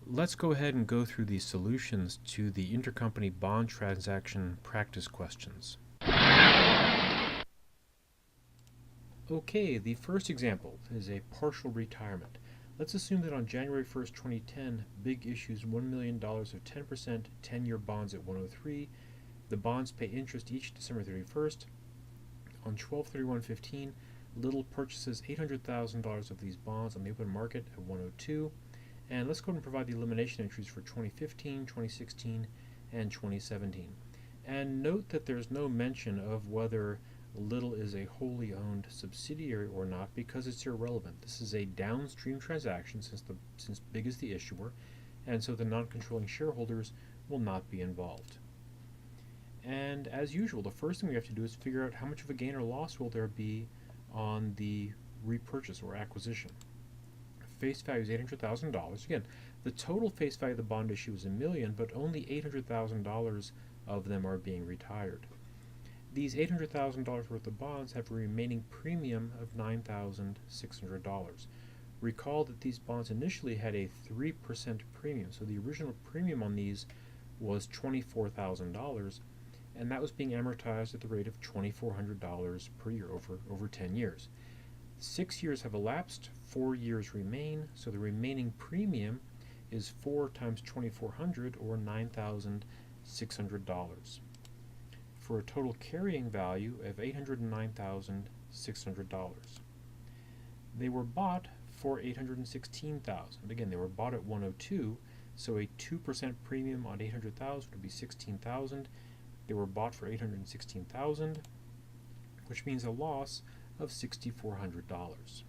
Let's go ahead and go through the solutions to the intercompany bond transaction practice questions. Okay, the first example is a partial retirement. Let's assume that on January 1st, 2010, BIG issues $1 million of 10% 10-year bonds at 103. The bonds pay interest each December 31st. On 12/31/15, Little purchases $800,000 of these bonds on the open market at 102. And let's go ahead and provide the elimination entries for 2015, 2016, and 2017. And note that there's no mention of whether Little is a wholly owned subsidiary or not, because it's irrelevant. This is a downstream transaction since BIG is the issuer, and so the non-controlling shareholders will not be involved. And as usual, the first thing we have to do is figure out how much of a gain or loss will there be on the repurchase or acquisition. Face value is $800,000. Again, the total face value of the bond issue is $1 million, but only $800,000 of them are being retired. These $800,000 worth of bonds have a remaining premium of $9,600. Recall that these bonds initially had a 3% premium, so the original premium on these was $24,000, and that was being amortized at the rate of $2,400 per year over 10 years. 6 years have elapsed, 4 years remain, so the remaining premium is 4 times $2,400, or $9,600, for a total carrying value of $809,600. They were bought for $816,000. Again, they were bought at 102, so a 2% premium on $800,000 would be $16,000. They were bought for $816,000, which means a loss of $6,400.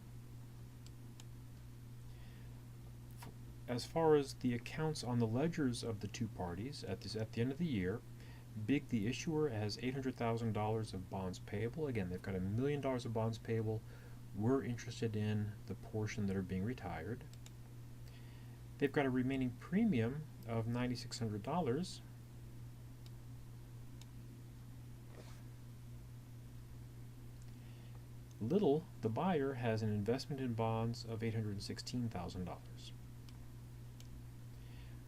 As far as the accounts on the ledgers of the two parties at the end of the year, BIG, the issuer, has $800,000 of bonds payable. Again, they've got $1 million of bonds payable. We're interested in the portion that are being retired. They've got a remaining premium of $9,600. Little, the buyer, has an investment in bonds of $816,000.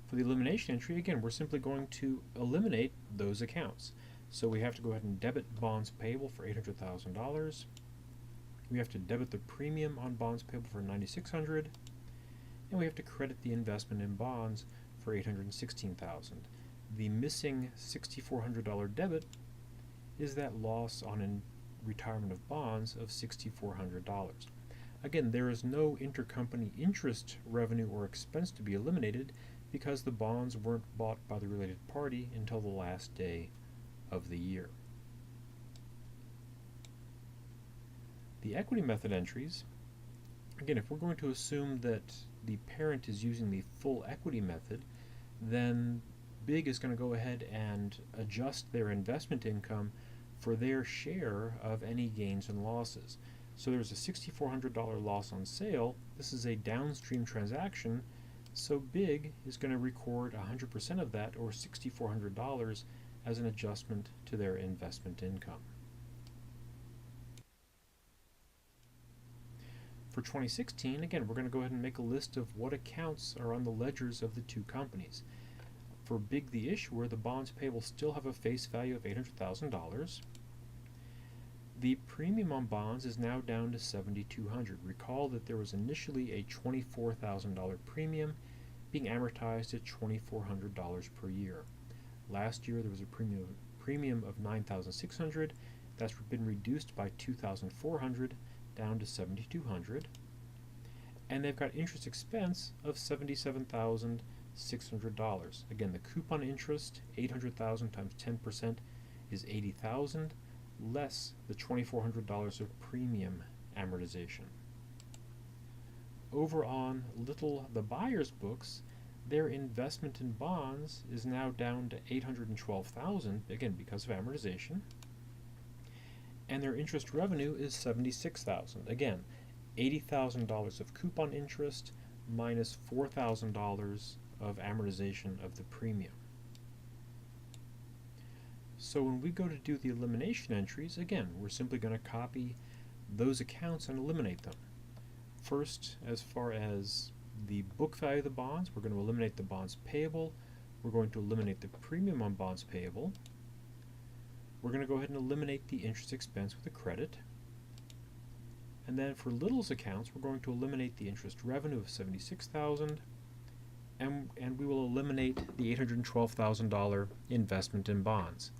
For the elimination entry, again, we're simply going to eliminate those accounts. So we have to go ahead and debit bonds payable for $800,000. We have to debit the premium on bonds payable for $9,600, and we have to credit the investment in bonds for $816,000. The missing $6,400 debit is that loss on retirement of bonds of $6,400. Again, there is no intercompany interest revenue or expense to be eliminated, because the bonds weren't bought by the related party until the last day of the year. The equity method entries, again, if we're going to assume that the parent is using the full equity method, then BIG is going to go ahead and adjust their investment income for their share of any gains and losses. So there's a $6,400 loss on sale. This is a downstream transaction, so BIG is going to record 100% of that, or $6,400, as an adjustment to their investment income. For 2016, again, we're going to go ahead and make a list of what accounts are on the ledgers of the two companies. For BIG, the issuer, the bonds payable still have a face value of $800,000. The premium on bonds is now down to $7,200. Recall that there was initially a $24,000 premium being amortized at $2,400 per year. Last year there was a premium of $9,600. That's been reduced by $2,400 down to $7,200. And they've got interest expense of $77,600. Again, the coupon interest, $800,000 times 10%, is $80,000, less the $2,400 of premium amortization. Over on Little, the buyer's books, their investment in bonds is now down to $812,000, again because of amortization, and their interest revenue is $76,000. Again, $80,000 of coupon interest minus $4,000 of amortization of the premium. So when we go to do the elimination entries, again, we're simply going to copy those accounts and eliminate them. First, as far as the book value of the bonds. We're going to eliminate the bonds payable. We're going to eliminate the premium on bonds payable. We're going to go ahead and eliminate the interest expense with a credit. And then for Little's accounts, we're going to eliminate the interest revenue of $76,000, and we will eliminate the $812,000 investment in bonds.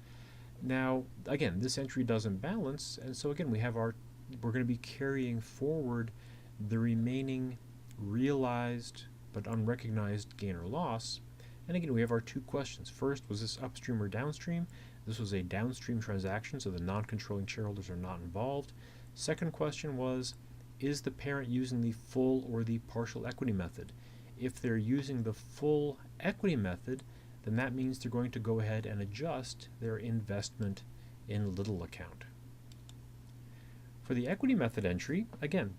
Now, again, this entry doesn't balance, and so again, we're going to be carrying forward the remaining realized but unrecognized gain or loss. And again, we have our two questions. First, was this upstream or downstream? This was a downstream transaction, so the non-controlling shareholders are not involved. Second question was, is the parent using the full or the partial equity method? If they're using the full equity method, then that means they're going to go ahead and adjust their investment in Little account. For the equity method entry, again,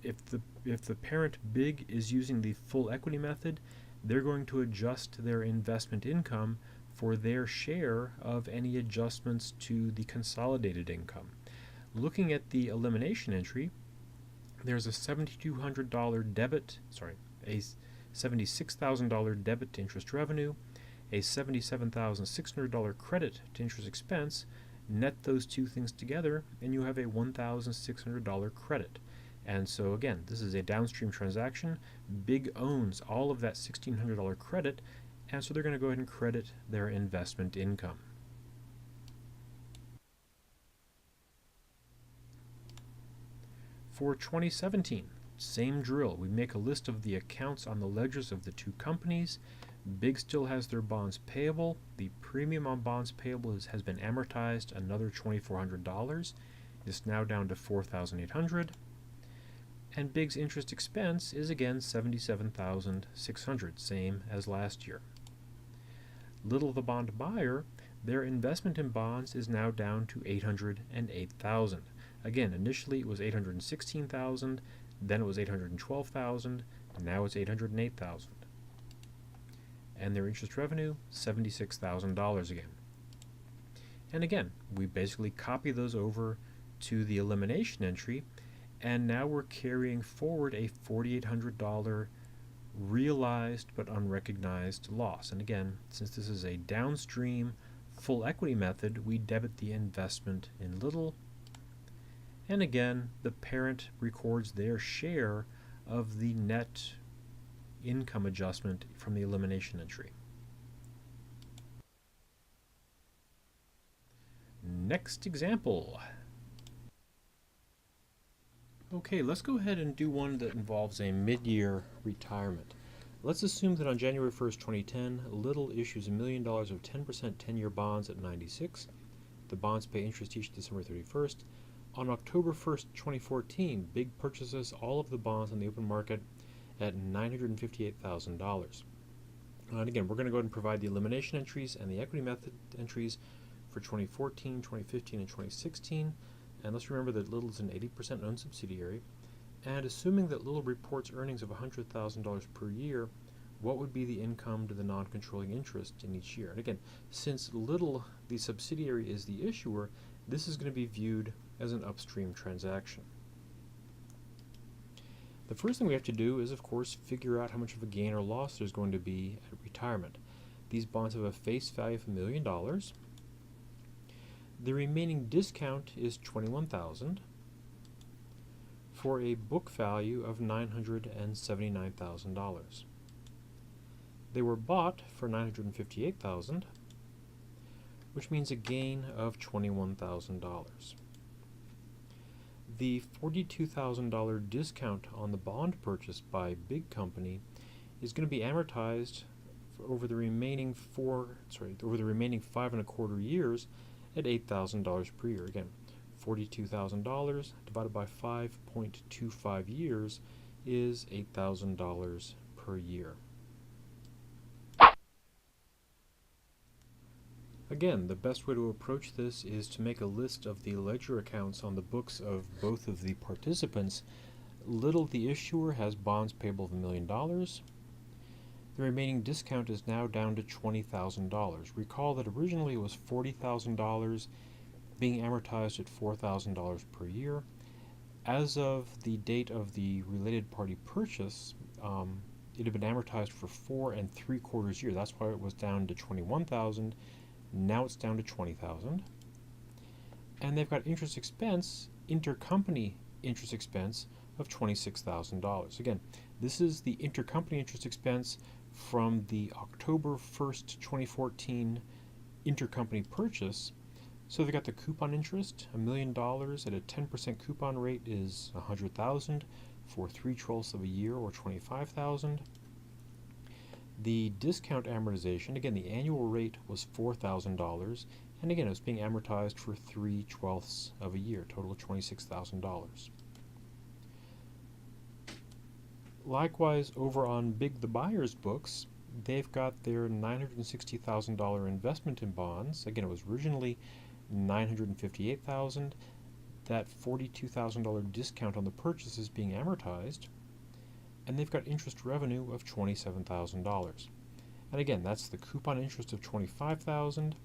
if the parent Big is using the full equity method, they're going to adjust their investment income for their share of any adjustments to the consolidated income. Looking at the elimination entry, there's a $7,200 debit, a $76,000 debit to interest revenue, a $77,600 credit to interest expense. Net those two things together, and you have a $1,600 credit. And so again, this is a downstream transaction. Big owns all of that $1,600 credit, and so they're going to go ahead and credit their investment income. For 2017, same drill. We make a list of the accounts on the ledgers of the two companies. Big still has their bonds payable. The premium on bonds payable has been amortized another $2,400. It's now down to $4,800. And Big's interest expense is again $77,600, same as last year. Little the bond buyer, their investment in bonds is now down to $808,000. Again, initially it was $816,000, then it was $812,000, and now it's $808,000. And their interest revenue, $76,000 again. And again, we basically copy those over to the elimination entry, and now we're carrying forward a $4,800 realized but unrecognized loss. And again, since this is a downstream full equity method, we debit the investment in Little. And again, the parent records their share of the net income adjustment from the elimination entry. Next example. Okay, let's go ahead and do one that involves a mid-year retirement. Let's assume that on January 1st, 2010, Little issues $1 million of 10% 10-year bonds at 96. The bonds pay interest each December 31st. On October 1st, 2014, Big purchases all of the bonds on the open market at $958,000. And again, we're going to go ahead and provide the elimination entries and the equity method entries for 2014, 2015, and 2016. And let's remember that Little is an 80% owned subsidiary. And assuming that Little reports earnings of $100,000 per year, what would be the income to the non-controlling interest in each year? And again, since Little, the subsidiary, is the issuer, this is going to be viewed as an upstream transaction. The first thing we have to do is, of course, figure out how much of a gain or loss there's going to be at retirement. These bonds have a face value of $1 million. The remaining discount is $21,000 for a book value of $979,000. They were bought for $958,000, which means a gain of $21,000. The $42,000 discount on the bond purchase by Big Company is going to be amortized over the remaining 5.25 years at $8,000 per year. Again, $42,000 divided by 5.25 years is $8,000 per year. Again, the best way to approach this is to make a list of the ledger accounts on the books of both of the participants. Little, the issuer, has bonds payable of $1 million. The remaining discount is now down to $20,000. Recall that originally it was $40,000 being amortized at $4,000 per year. As of the date of the related party purchase, it had been amortized for 4 3/4 years. That's why it was down to 21,000. Now it's down to 20,000. And they've got interest expense, intercompany interest expense of $26,000. Again, this is the intercompany interest expense from the October 1st, 2014 intercompany purchase. So they've got the coupon interest, $1 million at a 10% coupon rate is $100,000 for 3/12 of a year, or $25,000. The discount amortization, again, the annual rate was $4,000, and again, it was being amortized for 3/12 of a year, total of $26,000. Likewise, over on Big the Buyer's books, they've got their $960,000 investment in bonds. Again, it was originally $958,000. That $42,000 discount on the purchase is being amortized, and they've got interest revenue of $27,000. And again, that's the coupon interest of $25,000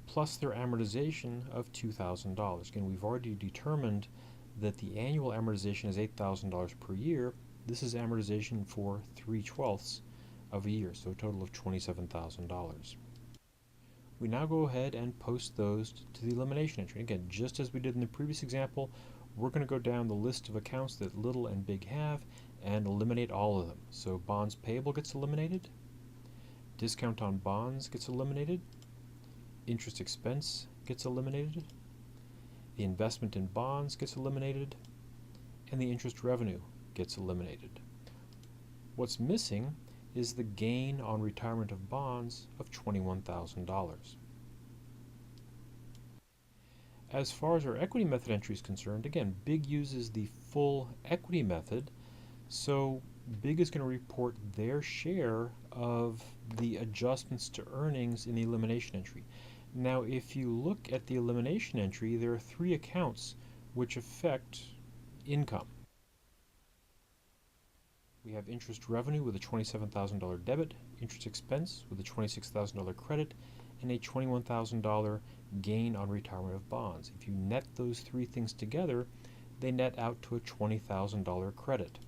plus their amortization of $2,000. Again, we've already determined that the annual amortization is $8,000 per year. This is amortization for 3/12 of a year, so a total of $27,000. We now go ahead and post those to the elimination entry. Again, just as we did in the previous example, we're going to go down the list of accounts that Little and Big have and eliminate all of them. So bonds payable gets eliminated, discount on bonds gets eliminated, interest expense gets eliminated, the investment in bonds gets eliminated, and the interest revenue gets eliminated. What's missing is the gain on retirement of bonds of $21,000. As far as our equity method entry is concerned, again, Big uses the full equity method, so Big is going to report their share of the adjustments to earnings in the elimination entry. Now, if you look at the elimination entry, there are 3 accounts which affect income. We have interest revenue with a $27,000 debit, interest expense with a $26,000 credit, and a $21,000 gain on retirement of bonds. If you net those 3 things together, they net out to a $20,000 credit.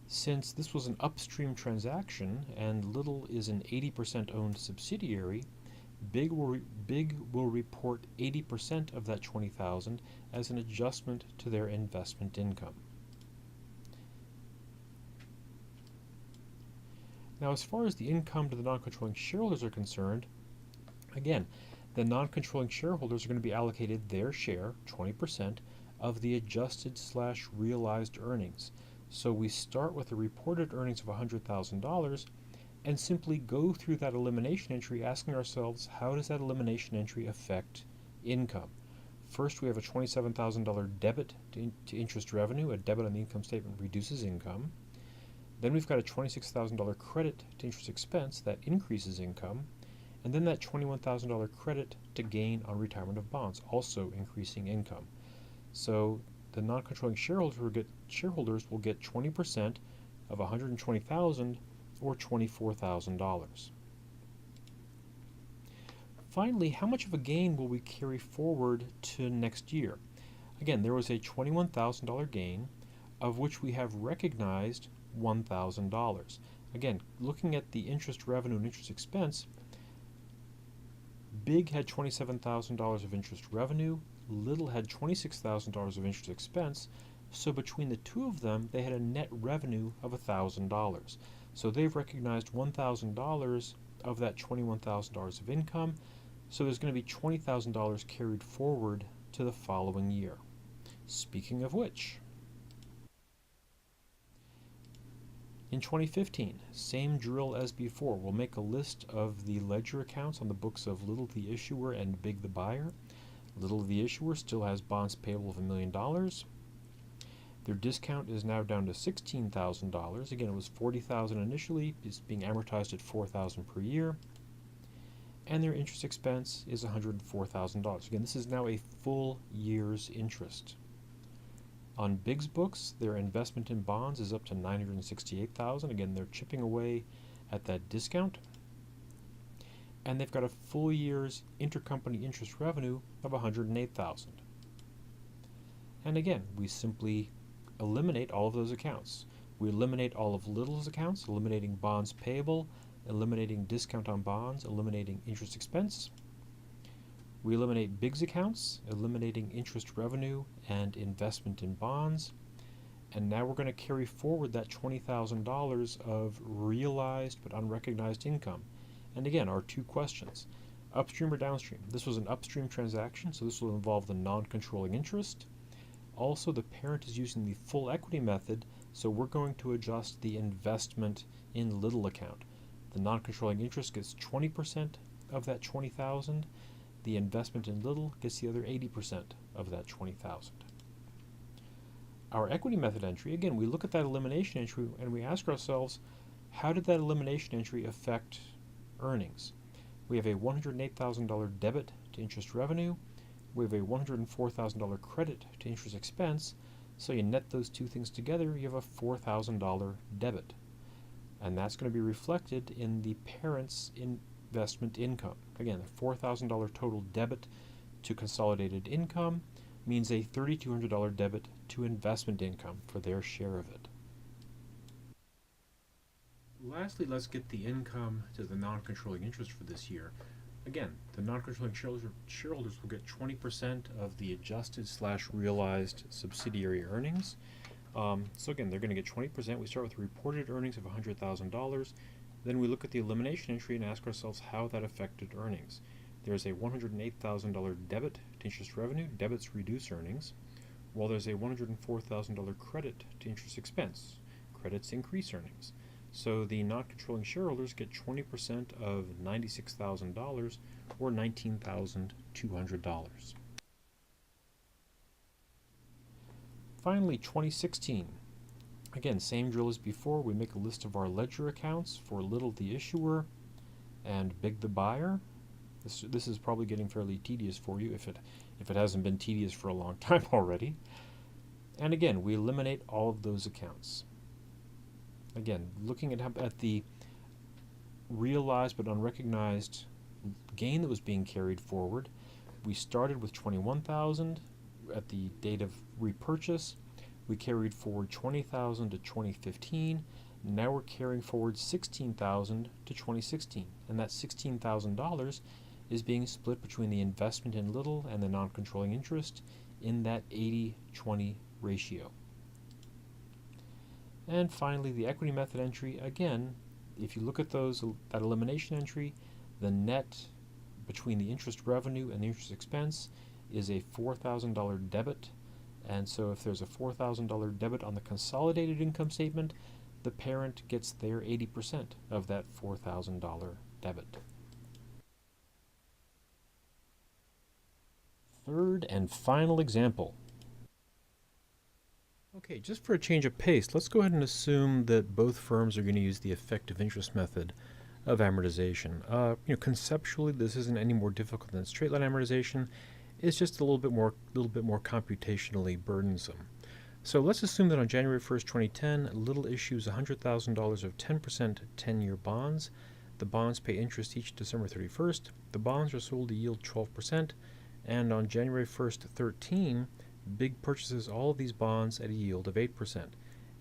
Since this was an upstream transaction and Little is an 80% owned subsidiary, Big will report 80% of that $20,000 as an adjustment to their investment income. Now, as far as the income to the non-controlling shareholders are concerned, again, the non-controlling shareholders are going to be allocated their share, 20%, of the adjusted/realized earnings. So we start with the reported earnings of $100,000 and simply go through that elimination entry asking ourselves, how does that elimination entry affect income? First, we have a $27,000 debit to interest revenue. A debit on the income statement reduces income. Then we've got a $26,000 credit to interest expense that increases income. And then that $21,000 credit to gain on retirement of bonds, also increasing income. So the non-controlling shareholders will get 20% of $120,000 or $24,000. Finally, how much of a gain will we carry forward to next year? Again, there was a $21,000 gain, of which we have recognized $1,000. Again, looking at the interest revenue and interest expense, Big had $27,000 of interest revenue, Little had $26,000 of interest expense, so between the two of them, they had a net revenue of $1,000. So they've recognized $1,000 of that $21,000 of income, so there's going to be $20,000 carried forward to the following year. Speaking of which, in 2015, same drill as before. We'll make a list of the ledger accounts on the books of Little the Issuer and Big the Buyer. Little the Issuer still has bonds payable of $1 million. Their discount is now down to $16,000. Again, it was $40,000 initially. It's being amortized at $4,000 per year. And their interest expense is $104,000. Again, this is now a full year's interest. On Big's books, their investment in bonds is up to $968,000. Again, they're chipping away at that discount. And they've got a full year's intercompany interest revenue of $108,000. And again, we simply eliminate all of those accounts. We eliminate all of Little's accounts, eliminating bonds payable, eliminating discount on bonds, eliminating interest expense. We eliminate Big's accounts, eliminating interest revenue and investment in bonds. And now we're going to carry forward that $20,000 of realized but unrecognized income. And again, our two questions, upstream or downstream? This was an upstream transaction, so this will involve the non-controlling interest. Also, the parent is using the full equity method, so we're going to adjust the investment in Little account. The non-controlling interest gets 20% of that $20,000. The investment in Little gets the other 80% of that $20,000. Our equity method entry, again, we look at that elimination entry and we ask ourselves, how did that elimination entry affect earnings? We have a $108,000 debit to interest revenue. We have a $104,000 credit to interest expense. So you net those two things together, you have a $4,000 debit. And that's going to be reflected in the parent's investment income. Again, a $4,000 total debit to consolidated income means a $3,200 debit to investment income for their share of it. Lastly, let's get the income to the non-controlling interest for this year. Again, the non-controlling shareholders will get 20% of the adjusted/realized subsidiary earnings. So again, they're going to get 20%. We start with reported earnings of $100,000. Then we look at the elimination entry and ask ourselves how that affected earnings. There's a $108,000 debit to interest revenue. Debits reduce earnings. While there's a $104,000 credit to interest expense. Credits increase earnings. So the non-controlling shareholders get 20% of $96,000 or $19,200. Finally, 2016. Again, same drill as before. We make a list of our ledger accounts for Little the issuer and Big the buyer. This is probably getting fairly tedious for you if it hasn't been tedious for a long time already. And again, we eliminate all of those accounts. Again, looking at the realized but unrecognized gain that was being carried forward, we started with $21,000 at the date of repurchase. We carried forward $20,000 to 2015. Now we're carrying forward $16,000 to 2016, and that $16,000 is being split between the investment in Little and the non-controlling interest in that 80-20 ratio. And finally, the equity method entry. Again, if you look at that elimination entry, the net between the interest revenue and the interest expense is a $4,000 debit. And so if there's a $4,000 debit on the consolidated income statement, the parent gets their 80% of that $4,000 debit. Third and final example. Okay, just for a change of pace, let's go ahead and assume that both firms are going to use the effective interest method of amortization. Conceptually, this isn't any more difficult than straight line amortization. It's just a little bit more computationally burdensome. So let's assume that on January 1st, 2010, Little issues $100,000 of 10% 10-year bonds. The bonds pay interest each December 31st. The bonds are sold to yield 12%, and on January 1st, 2013, Big purchases all of these bonds at a yield of 8%.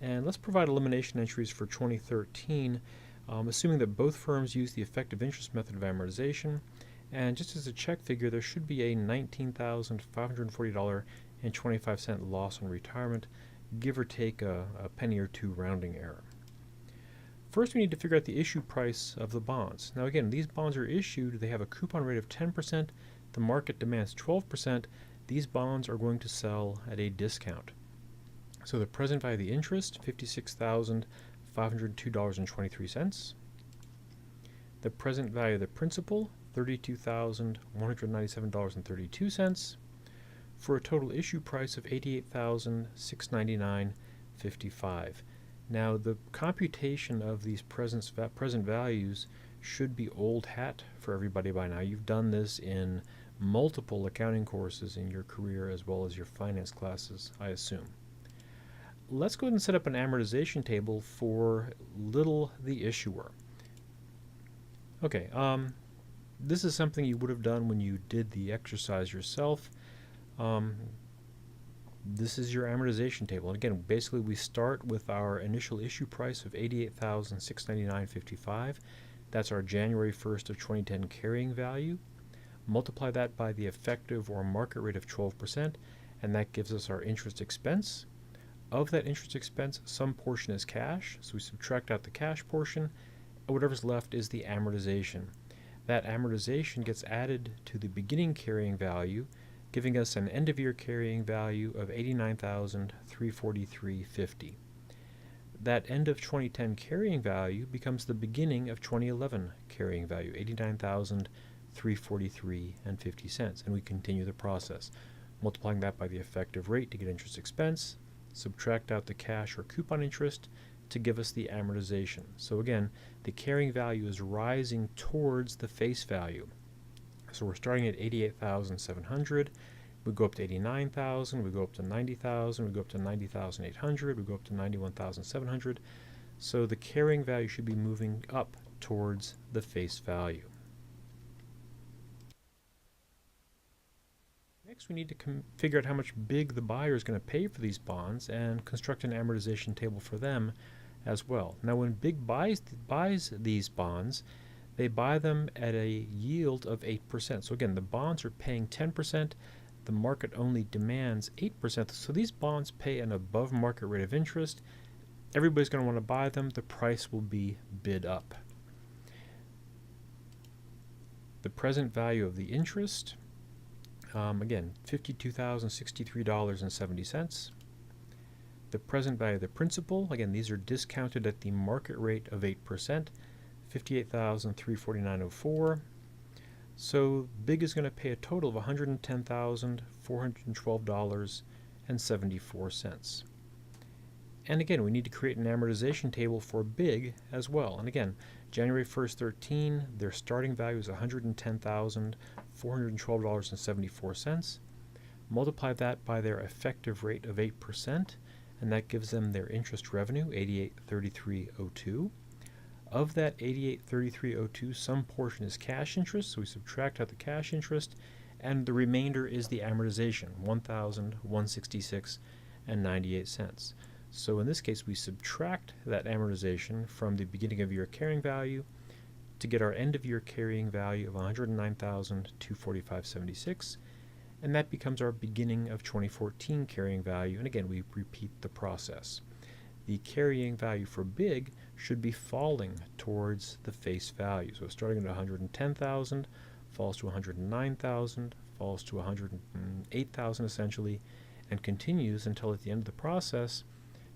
And let's provide elimination entries for 2013, assuming that both firms use the effective interest method of amortization. And just as a check figure, there should be a $19,540.25 loss on retirement, give or take a penny or two rounding error. First, we need to figure out the issue price of the bonds. Now again, these bonds are issued, they have a coupon rate of 10%, the market demands 12%, these bonds are going to sell at a discount. So the present value of the interest, $56,502.23. The present value of the principal, $32,197.32, for a total issue price of $88,699.55. Now the computation of these present values should be old hat for everybody by now. You've done this in multiple accounting courses in your career as well as your finance classes, I assume. Let's go ahead and set up an amortization table for Little the issuer. Okay, this is something you would have done when you did the exercise yourself. This is your amortization table. And again, basically we start with our initial issue price of $88,699.55. That's our January 1st of 2010 carrying value. Multiply that by the effective or market rate of 12%, and that gives us our interest expense. Of that interest expense, some portion is cash, so we subtract out the cash portion, and whatever's left is the amortization. That amortization gets added to the beginning carrying value, giving us an end-of-year carrying value of $89,343.50. That end of 2010 carrying value becomes the beginning of 2011 carrying value, $89,343.50, and we continue the process, multiplying that by the effective rate to get interest expense, subtract out the cash or coupon interest to give us the amortization. So again, the carrying value is rising towards the face value. So we're starting at 88,700. We go up to 89,000. We go up to 90,000. We go up to 90,800. We go up to 91,700. So the carrying value should be moving up towards the face value. Next, we need to figure out how much big the buyer is going to pay for these bonds and construct an amortization table for them as well. Now, when Big buys these bonds, they buy them at a yield of 8%. So again, the bonds are paying 10%. The market only demands 8%. So these bonds pay an above market rate of interest. Everybody's going to want to buy them. The price will be bid up. The present value of the interest, again, $52,063.70. The present value of the principal, again, these are discounted at the market rate of 8%, $58,349.04. So Big is going to pay a total of $110,412.74. And again, we need to create an amortization table for Big as well. And again, January 1st, 13, their starting value is $110,412.74. Multiply that by their effective rate of 8%, and that gives them their interest revenue, $88,3302. Of that $88,3302, some portion is cash interest, so we subtract out the cash interest, and the remainder is the amortization, $1,166.98. So in this case, we subtract that amortization from the beginning of year carrying value to get our end of year carrying value of $109,245.76, and that becomes our beginning of 2014 carrying value. And again, we repeat the process. The carrying value for Big should be falling towards the face value. So starting at 110,000, falls to 109,000, falls to 108,000 essentially, and continues until at the end of the process,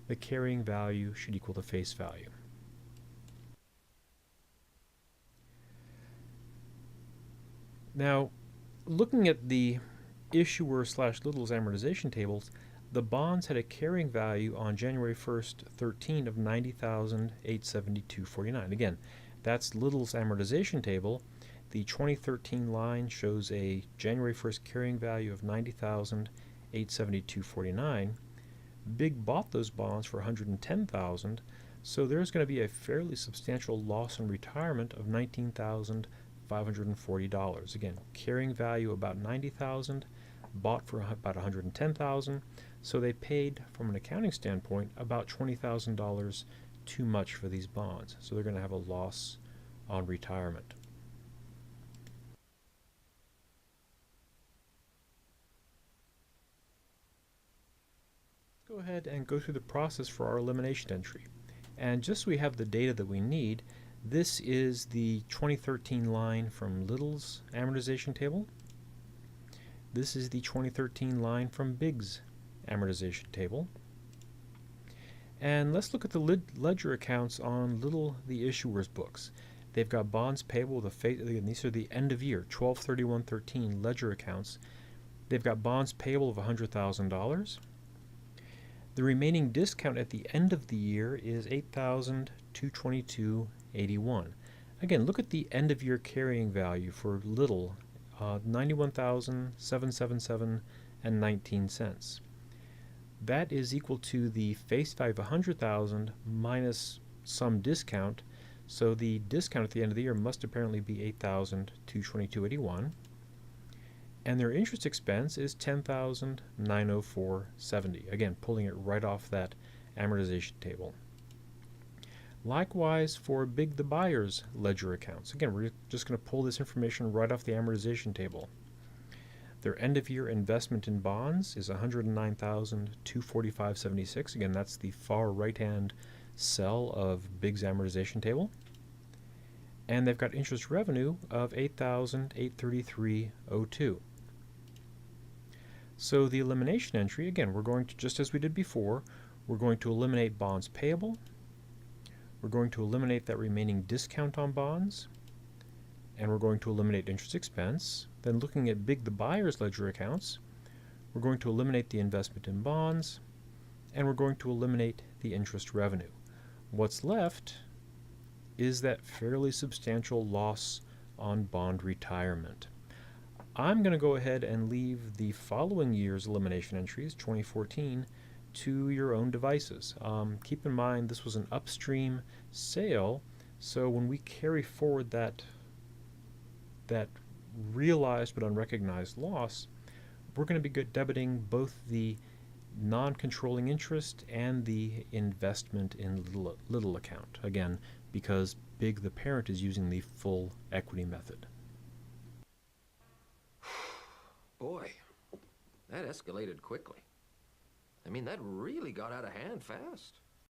the carrying value should equal the face value. Now, looking at the issuer/little's amortization tables, the bonds had a carrying value on January 1st, 13 of $90,872.49. Again, that's Little's amortization table. The 2013 line shows a January 1st carrying value of $90,872.49. Big bought those bonds for $110,000, so there's going to be a fairly substantial loss in retirement of $19,540. Again, carrying value about $90,000, bought for about $110,000, so they paid, from an accounting standpoint, about $20,000 too much for these bonds. So they're going to have a loss on retirement. Let's go ahead and go through the process for our elimination entry. And just so we have the data that we need, this is the 2013 line from Little's amortization table. This is the 2013 line from Big's amortization table. And let's look at the ledger accounts on Little, the issuer's books. They've got bonds payable with and these are the end of year 12/31/13 ledger accounts. They've got bonds payable of $100,000. The remaining discount at the end of the year is $8,222.81. Again, look at the end of year carrying value for Little, $91,777.19. That is equal to the face value of $100,000 minus some discount. So the discount at the end of the year must apparently be $8,222.81. And their interest expense is $10,904.70. Again, pulling it right off that amortization table. Likewise for big the buyer's ledger accounts. Again, we're just going to pull this information right off the amortization table. Their end-of-year investment in bonds is $109,245.76. Again, that's the far right-hand cell of Big's amortization table. And they've got interest revenue of $8,833.02. So the elimination entry, again, we're going to, just as we did before, we're going to eliminate bonds payable. We're going to eliminate that remaining discount on bonds. And we're going to eliminate interest expense. Then looking at big the buyer's ledger accounts, we're going to eliminate the investment in bonds, and we're going to eliminate the interest revenue. What's left is that fairly substantial loss on bond retirement. I'm going to go ahead and leave the following year's elimination entries, 2014, to your own devices. Keep in mind this was an upstream sale, so when we carry forward that realized but unrecognized loss, we're going to be debiting both the non-controlling interest and the investment in little account, again, because Big the parent is using the full equity method. Boy, that escalated quickly. I mean, that really got out of hand fast.